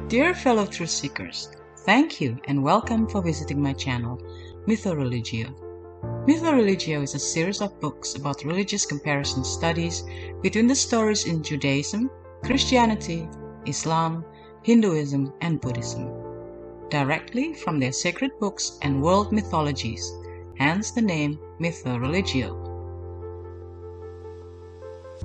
Dear fellow truth seekers, thank you and welcome for visiting my channel, MythoReligio. MythoReligio is a series of books about religious comparison studies between the stories in Judaism, Christianity, Islam, Hinduism and Buddhism, directly from their sacred books and world mythologies, hence the name MythoReligio.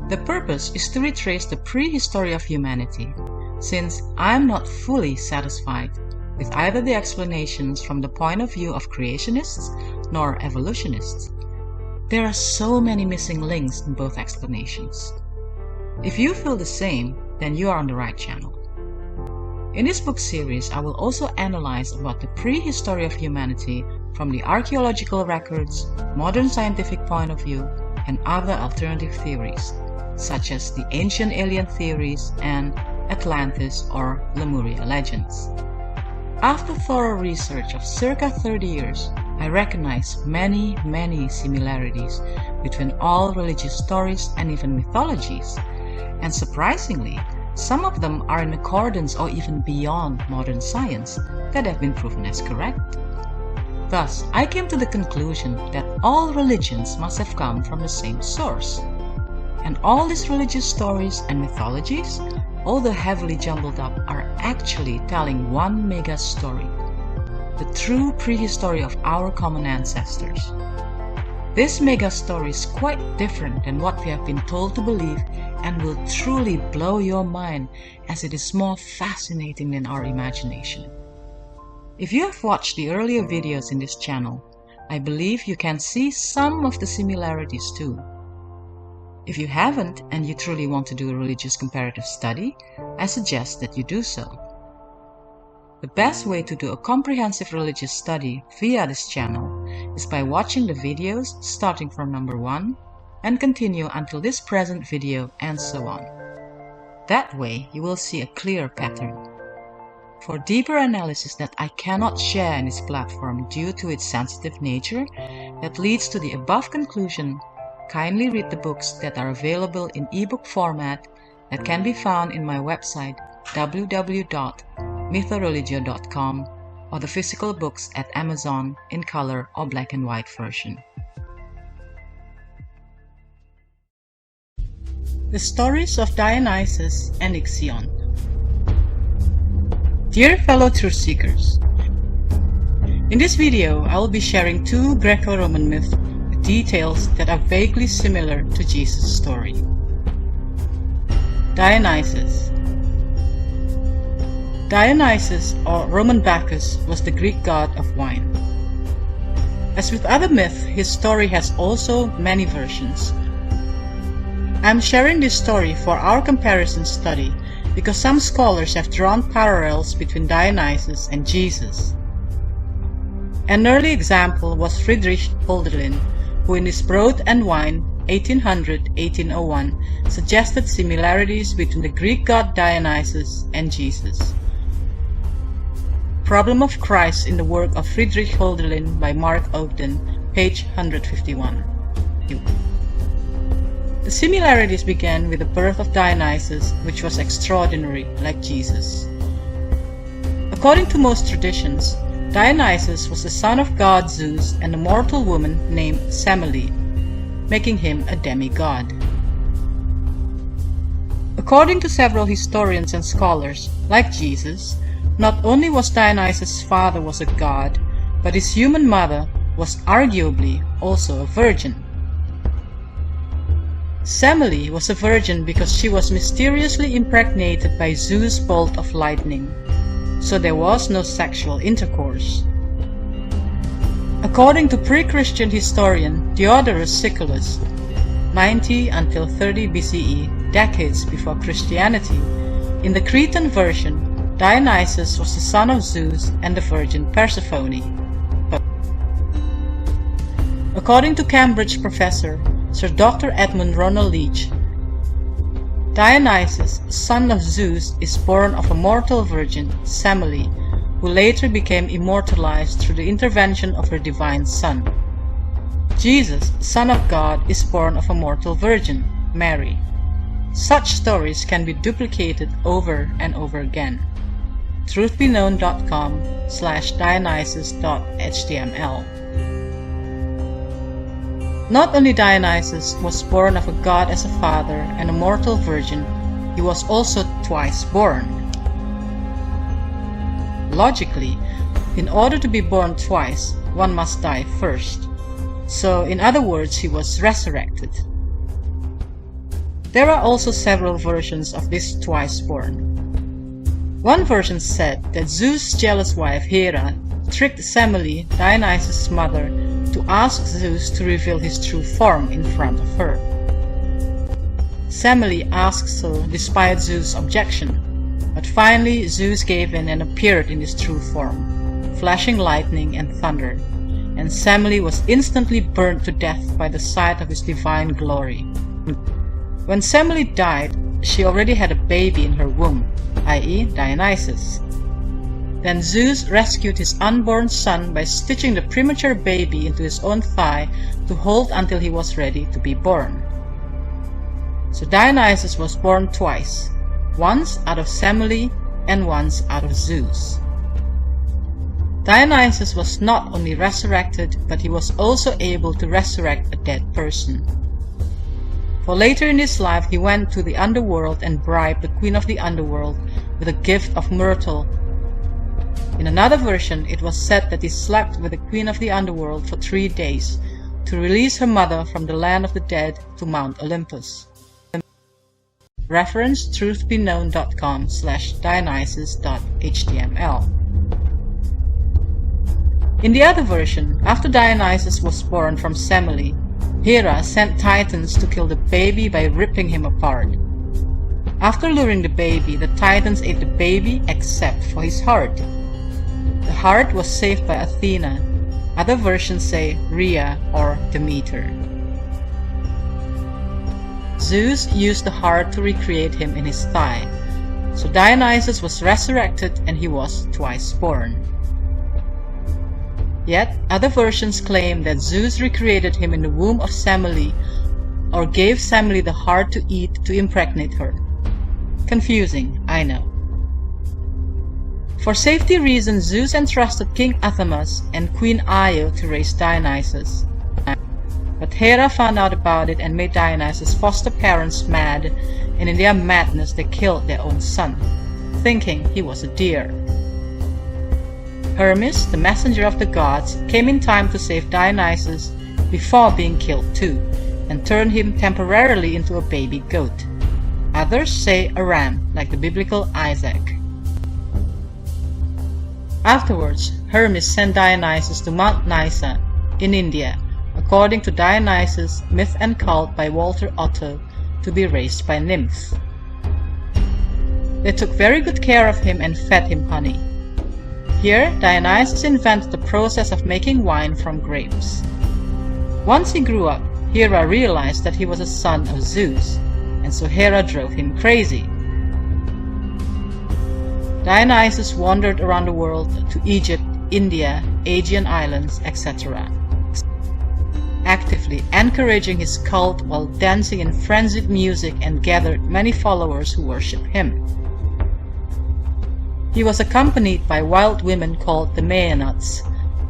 The purpose is to retrace the prehistory of humanity, since I am not fully satisfied with either the explanations from the point of view of creationists nor evolutionists. There are so many missing links in both explanations. If you feel the same, then you are on the right channel. In this book series, I will also analyze about the prehistory of humanity from the archaeological records, modern scientific point of view, and other alternative theories, such as the ancient alien theories and Atlantis or Lemuria legends. After thorough research of circa 30 years, I recognize many similarities between all religious stories and even mythologies, and surprisingly, some of them are in accordance or even beyond modern science that have been proven as correct. Thus, I came to the conclusion that all religions must have come from the same source. And all these religious stories and mythologies, although heavily jumbled up, are actually telling one mega story, the true prehistory of our common ancestors. This mega story is quite different than what we have been told to believe and will truly blow your mind, as it is more fascinating than our imagination. If you have watched the earlier videos in this channel, I believe you can see some of the similarities too. If you haven't and you truly want to do a religious comparative study, I suggest that you do so. The best way to do a comprehensive religious study via this channel is by watching the videos starting from number 1 and continue until this present video and so on. That way you will see a clear pattern. For deeper analysis that I cannot share in this platform due to its sensitive nature that leads to the above conclusion, kindly read the books that are available in ebook format that can be found in my website www.mythoreligio.com or the physical books at Amazon in color or black and white version. The Stories of Dionysus and Ixion. Dear fellow truth seekers, in this video I will be sharing two Greco-Roman myths with details that are vaguely similar to Jesus' story. Dionysus. Dionysus, or Roman Bacchus, was the Greek god of wine. As with other myths, his story has also many versions. I am sharing this story for our comparison study because some scholars have drawn parallels between Dionysus and Jesus. An early example was Friedrich Hölderlin, who in his Broad and Wine 1800-1801 suggested similarities between the Greek god Dionysus and Jesus. Problem of Christ in the work of Friedrich Hölderlin by Mark Ogden, page 151. The similarities began with the birth of Dionysus, which was extraordinary, like Jesus. According to most traditions, Dionysus was the son of god Zeus and a mortal woman named Semele, making him a demigod. According to several historians and scholars, like Jesus, not only was Dionysus' father was a god, but his human mother was arguably also a virgin. Semele was a virgin because she was mysteriously impregnated by Zeus' bolt of lightning, so there was no sexual intercourse. According to pre-Christian historian Diodorus Siculus, 90 until 30 BCE, decades before Christianity, in the Cretan version, Dionysus was the son of Zeus and the virgin Persephone. According to Cambridge professor Sir Dr. Edmund Ronald Leach, Dionysus, son of Zeus, is born of a mortal virgin, Semele, who later became immortalized through the intervention of her divine son. Jesus, Son of God, is born of a mortal virgin, Mary. Such stories can be duplicated over and over again. truthbeknown.com/dionysus.html. Not only Dionysus was born of a god as a father and a mortal virgin, he was also twice born. Logically, in order to be born twice, one must die first. So, in other words, he was resurrected. There are also several versions of this twice born. One version said that Zeus' jealous wife Hera tricked Semele, Dionysus' mother, to ask Zeus to reveal his true form in front of her. Semele asked so despite Zeus' objection, but finally Zeus gave in and appeared in his true form, flashing lightning and thunder, and Semele was instantly burned to death by the sight of his divine glory. When Semele died, she already had a baby in her womb, i.e. Dionysus. Then Zeus rescued his unborn son by stitching the premature baby into his own thigh to hold until he was ready to be born. So Dionysus was born twice, once out of Semele and once out of Zeus. Dionysus was not only resurrected, but he was also able to resurrect a dead person. For later in his life he went to the underworld and bribed the queen of the underworld with a gift of myrtle. In another version, it was said that he slept with the queen of the underworld for 3 days to release her mother from the land of the dead to Mount Olympus. Reference truthbeknown.com/dionysus.html. In the other version, after Dionysus was born from Semele, Hera sent Titans to kill the baby by ripping him apart. After luring the baby, the Titans ate the baby except for his heart. The heart was saved by Athena. Other versions say Rhea or Demeter. Zeus used the heart to recreate him in his thigh, so Dionysus was resurrected and he was twice born. Yet, other versions claim that Zeus recreated him in the womb of Semele or gave Semele the heart to eat to impregnate her. Confusing, I know. For safety reasons, Zeus entrusted King Athamas and Queen Io to raise Dionysus. But Hera found out about it and made Dionysus' foster parents mad, and in their madness they killed their own son, thinking he was a deer. Hermes, the messenger of the gods, came in time to save Dionysus before being killed too, and turned him temporarily into a baby goat. Others say a ram, like the biblical Isaac. Afterwards, Hermes sent Dionysus to Mount Nysa in India, according to Dionysus, Myth and Cult by Walter Otto, to be raised by nymphs. They took very good care of him and fed him honey. Here, Dionysus invented the process of making wine from grapes. Once he grew up, Hera realized that he was a son of Zeus, and so Hera drove him crazy. Dionysus wandered around the world to Egypt, India, Aegean Islands, etc., actively encouraging his cult while dancing in frenzied music, and gathered many followers who worship him. He was accompanied by wild women called the Maenads,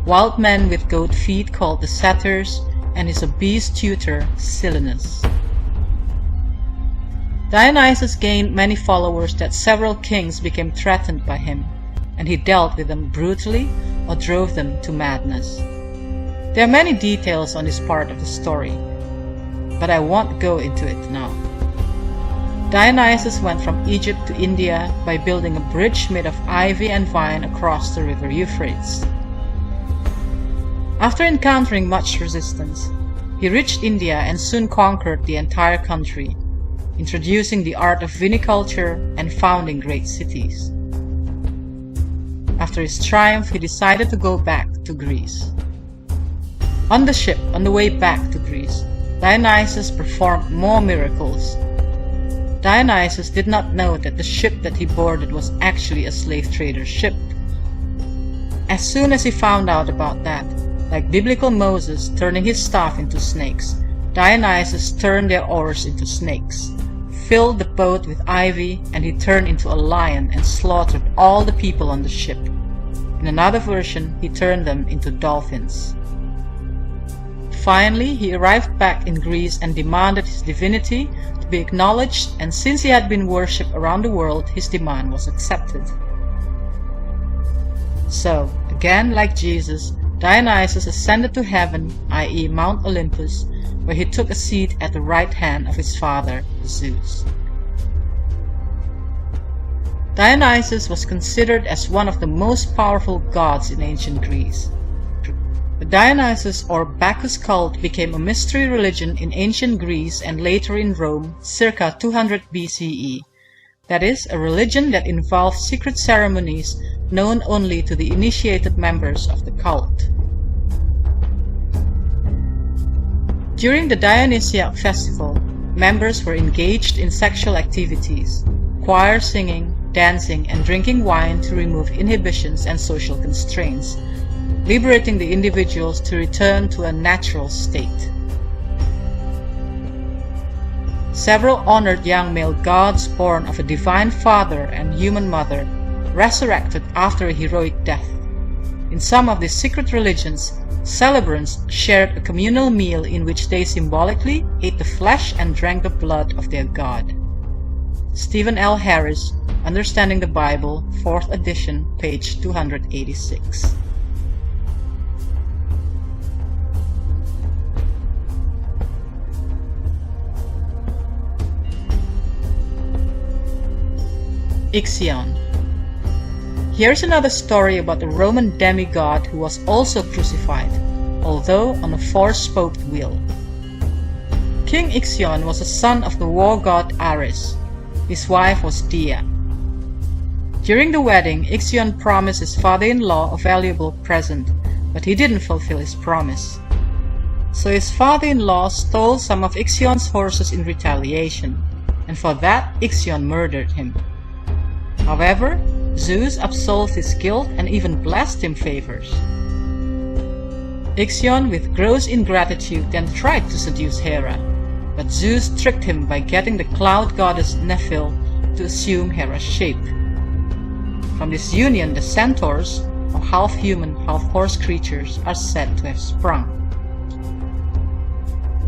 wild men with goat feet called the Satyrs, and his obese tutor, Silenus. Dionysus gained many followers that several kings became threatened by him, and he dealt with them brutally or drove them to madness. There are many details on this part of the story, but I won't go into it now. Dionysus went from Egypt to India by building a bridge made of ivy and vine across the river Euphrates. After encountering much resistance, he reached India and soon conquered the entire country, introducing the art of viniculture and founding great cities. After his triumph, he decided to go back to Greece. On the ship, on the way back to Greece, Dionysus performed more miracles. Dionysus did not know that the ship that he boarded was actually a slave trader's ship. As soon as he found out about that, like biblical Moses turning his staff into snakes, Dionysus turned their oars into snakes, filled the boat with ivy, and he turned into a lion and slaughtered all the people on the ship. In another version, he turned them into dolphins. Finally, he arrived back in Greece and demanded his divinity to be acknowledged, and since he had been worshipped around the world, his demand was accepted. So, again like Jesus, Dionysus ascended to heaven, i.e. Mount Olympus, where he took a seat at the right hand of his father, Zeus. Dionysus was considered as one of the most powerful gods in ancient Greece. The Dionysus or Bacchus cult became a mystery religion in ancient Greece and later in Rome circa 200 BCE. That is, a religion that involved secret ceremonies known only to the initiated members of the cult. During the Dionysiac festival, members were engaged in sexual activities, choir singing, dancing, and drinking wine to remove inhibitions and social constraints, liberating the individuals to return to a natural state. Several honored young male gods born of a divine father and human mother resurrected after a heroic death. In some of these secret religions, celebrants shared a communal meal in which they symbolically ate the flesh and drank the blood of their god. Stephen L. Harris, Understanding the Bible, 4th edition, page 286. Ixion. Here's another story about a Roman demigod who was also crucified, although on a four-spoked wheel. King Ixion was a son of the war god Ares. His wife was Dia. During the wedding, Ixion promised his father-in-law a valuable present, but he didn't fulfill his promise. So his father-in-law stole some of Ixion's horses in retaliation, and for that Ixion murdered him. However, Zeus absolved his guilt and even blessed him favors. Ixion, with gross ingratitude, then tried to seduce Hera, but Zeus tricked him by getting the cloud goddess Nephil to assume Hera's shape. From this union, the centaurs, or half-human, half-horse creatures, are said to have sprung.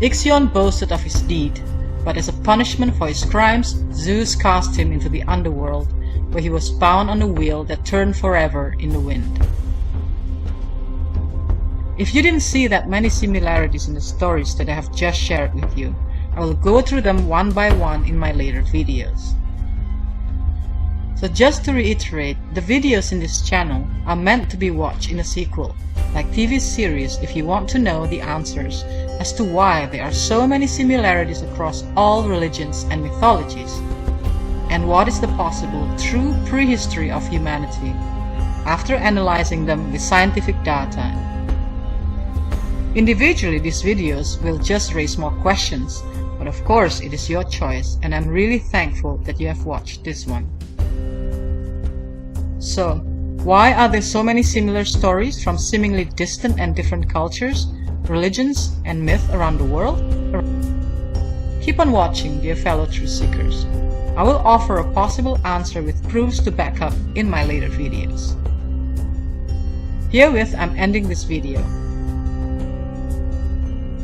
Ixion boasted of his deed, but as a punishment for his crimes, Zeus cast him into the underworld, where he was bound on a wheel that turned forever in the wind. If you didn't see that many similarities in the stories that I have just shared with you, I will go through them one by one in my later videos. So just to reiterate, the videos in this channel are meant to be watched in a sequel, like TV series, if you want to know the answers as to why there are so many similarities across all religions and mythologies, and what is the possible true prehistory of humanity after analyzing them with scientific data. Individually, these videos will just raise more questions, but of course it is your choice, and I'm really thankful that you have watched this one. So, why are there so many similar stories from seemingly distant and different cultures, religions, and myth around the world? Keep on watching, dear fellow truth seekers. I will offer a possible answer with proofs to back up in my later videos. Herewith, I'm ending this video.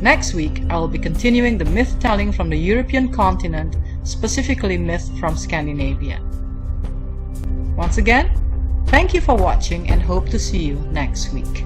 Next week, I will be continuing the myth-telling from the European continent, specifically myth from Scandinavia. Once again, thank you for watching and hope to see you next week.